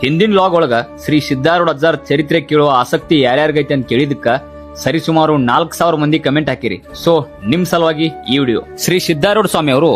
ಹಿಂದಿನ ಲಾಗ್ ಒಳಗ ಶ್ರೀ ಸಿದ್ದಾರೂಢ ಅಜ್ಜಾರ್ ಚರಿತ್ರೆ ಕೇಳುವ ಆಸಕ್ತಿ ಯಾರ್ಯಾರಿಗೈತೆ ಅಂತ ಕೇಳಿದಕ್ಕ ಸರಿಸುಮಾರು 4000 ಮಂದಿ ಕಮೆಂಟ್ ಹಾಕಿರಿ. ಸೊ ನಿಮ್ ಸಲುವಾಗಿ ಈ ವಿಡಿಯೋ. ಶ್ರೀ ಸಿದ್ದಾರೂಢ ಸ್ವಾಮಿ ಅವರು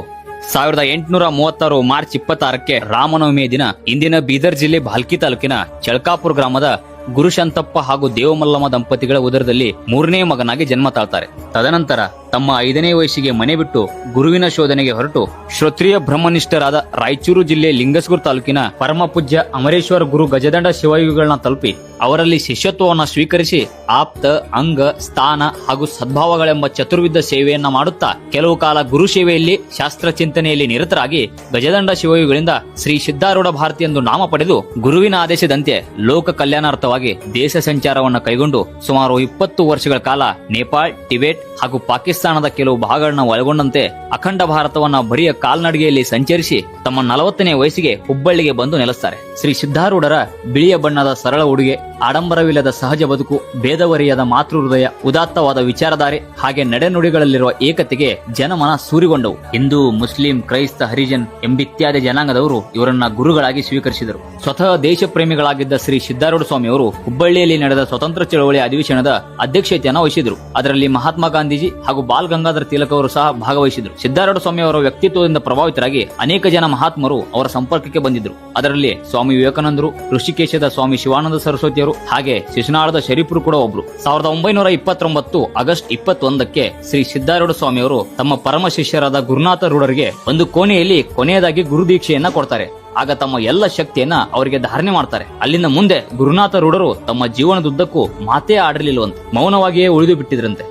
1836 ಮಾರ್ಚ್ 26ಕ್ಕೆ ರಾಮನವಮಿಯ ದಿನ ಇಂದಿನ ಬೀದರ್ ಜಿಲ್ಲೆ ಭಾಲ್ಕಿ ತಾಲೂಕಿನ ಚಳಕಾಪುರ ಗ್ರಾಮದ ಗುರುಶಂತಪ್ಪ ಹಾಗೂ ದೇವಮಲ್ಲಮ್ಮ ದಂಪತಿಗಳ ಉದರದಲ್ಲಿ 3ನೇ ಮಗನಾಗಿ ಜನ್ಮ ತಾಳ್ತಾರೆ. ತದನಂತರ ತಮ್ಮ 5ನೇ ವಯಸ್ಸಿಗೆ ಮನೆ ಬಿಟ್ಟು ಗುರುವಿನ ಶೋಧನೆಗೆ ಹೊರಟು ಶ್ರೋತ್ರಿಯ ಬ್ರಹ್ಮನಿಷ್ಠರಾದ ರಾಯಚೂರು ಜಿಲ್ಲೆ ಲಿಂಗಸ್ಗೂರ್ ತಾಲೂಕಿನ ಪರಮ ಪೂಜ್ಯ ಅಮರೇಶ್ವರ ಗುರು ಗಜದಂಡ ಶಿವಯೋಗಿಗಳನ್ನ ತಲುಪಿ ಅವರಲ್ಲಿ ಶಿಷ್ಯತ್ವವನ್ನ ಸ್ವೀಕರಿಸಿ ಆಪ್ತ, ಅಂಗ, ಸ್ಥಾನ ಹಾಗೂ ಸದ್ಭಾವಗಳೆಂಬ ಚತುರ್ವಿಧ ಸೇವೆಯನ್ನ ಮಾಡುತ್ತಾ ಕೆಲವು ಕಾಲ ಗುರು ಸೇವೆಯಲ್ಲಿ ಶಾಸ್ತ್ರ ಚಿಂತನೆಯಲ್ಲಿ ನಿರತರಾಗಿ ಗಜದಂಡ ಶಿವಯೋಗಿಗಳಿಂದ ಶ್ರೀ ಸಿದ್ದಾರೂಢ ಭಾರತಿ ಎಂದು ನಾಮ ಪಡೆದು ಗುರುವಿನ ಆದೇಶದಂತೆ ಲೋಕ ಕಲ್ಯಾಣಾರ್ಥವಾಗಿ ದೇಶ ಸಂಚಾರವನ್ನ ಕೈಗೊಂಡು ಸುಮಾರು 20 ವರ್ಷಗಳ ಕಾಲ ನೇಪಾಳ, ಟಿಬೆಟ್ ಹಾಗೂ ಪಾಕಿಸ್ತಾನದ ಕೆಲವು ಭಾಗಗಳನ್ನ ಒಳಗೊಂಡಂತೆ ಅಖಂಡ ಭಾರತವನ್ನ ಬರಿಯ ಕಾಲ್ನಡಿಗೆಯಲ್ಲಿ ಸಂಚರಿಸಿ ತಮ್ಮ 40ನೇ ವಯಸ್ಸಿಗೆ ಹುಬ್ಬಳ್ಳಿಗೆ ಬಂದು ನೆಲೆಸ್ತಾರೆ. ಶ್ರೀ ಸಿದ್ದಾರೂಢರ ಬಿಳಿಯ ಬಣ್ಣದ ಸರಳ ಉಡುಗೆ, ಆಡಂಬರವಿಲ್ಲದ ಸಹಜ ಬದುಕು, ಭೇದವರಿಯದ ಮಾತೃ ಹೃದಯ, ಉದಾತ್ತವಾದ ವಿಚಾರಧಾರೆ ಹಾಗೆ ನಡೆನುಡಿಗಳಲ್ಲಿರುವ ಏಕತೆಗೆ ಜನಮನ ಸೂರಿಗೊಂಡವು. ಹಿಂದೂ, ಮುಸ್ಲಿಂ, ಕ್ರೈಸ್ತ, ಹರಿಜನ್ ಎಂಬಿತ್ಯಾದಿ ಜನಾಂಗದವರು ಇವರನ್ನ ಗುರುಗಳಾಗಿ ಸ್ವೀಕರಿಸಿದರು. ಸ್ವತಃ ದೇಶ ಪ್ರೇಮಿಗಳಾಗಿದ್ದ ಶ್ರೀ ಸಿದ್ದಾರೂಢ ಸ್ವಾಮಿ ಅವರು ಹುಬ್ಬಳ್ಳಿಯಲ್ಲಿ ನಡೆದ ಸ್ವತಂತ್ರ ಚಳವಳಿ ಅಧಿವೇಶನದ ಅಧ್ಯಕ್ಷತೆಯನ್ನು ವಹಿಸಿದರು. ಅದರಲ್ಲಿ ಮಹಾತ್ಮ ಗಾಂಧೀಜಿ ಹಾಗೂ ಬಾಲ್ ಗಂಗಾಧರ ತಿಲಕ್ ಅವರು ಸಹ ಭಾಗವಹಿಸಿದರು. ಸಿದ್ದಾರೂಢ ಸ್ವಾಮಿ ಅವರ ವ್ಯಕ್ತಿತ್ವದಿಂದ ಪ್ರಭಾವಿತರಾಗಿ ಅನೇಕ ಜನ ಮಹಾತ್ಮರು ಅವರ ಸಂಪರ್ಕಕ್ಕೆ ಬಂದಿದ್ದರು. ಅದರಲ್ಲಿ ಸ್ವಾಮಿ ವಿವೇಕಾನಂದರು, ಋಷಿಕೇಶದ ಸ್ವಾಮಿ ಶಿವಾನಂದ ಸರಸ್ವತಿಯರು ಹಾಗೆ ಶಿಶುನಾಳದ ಶರೀಫರು ಕೂಡ ಒಬ್ರು. 1929 ಆಗಸ್ಟ್ 21ಕ್ಕೆ ಶ್ರೀ ಸಿದ್ದಾರೂಢ ಸ್ವಾಮಿ ಅವರು ತಮ್ಮ ಪರಮ ಶಿಷ್ಯರಾದ ಗುರುನಾಥ ರೂಢರಿಗೆ ಒಂದು ಕೋಣೆಯಲ್ಲಿ ಕೊನೆಯದಾಗಿ ಗುರುದೀಕ್ಷೆಯನ್ನ ಕೊಡ್ತಾರೆ. ಆಗ ತಮ್ಮ ಎಲ್ಲ ಶಕ್ತಿಯನ್ನ ಅವರಿಗೆ ಧಾರಣೆ ಮಾಡ್ತಾರೆ. ಅಲ್ಲಿಂದ ಮುಂದೆ ಗುರುನಾಥ ರೂಢರು ತಮ್ಮ ಜೀವನದುದ್ದಕ್ಕೂ ಮಾತೇ ಆಡಿರಲಿಲ್ಲವಂತೆ, ಮೌನವಾಗಿಯೇ ಉಳಿದು ಬಿಟ್ಟಿದ್ರಂತೆ.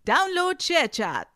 Download ShareChat.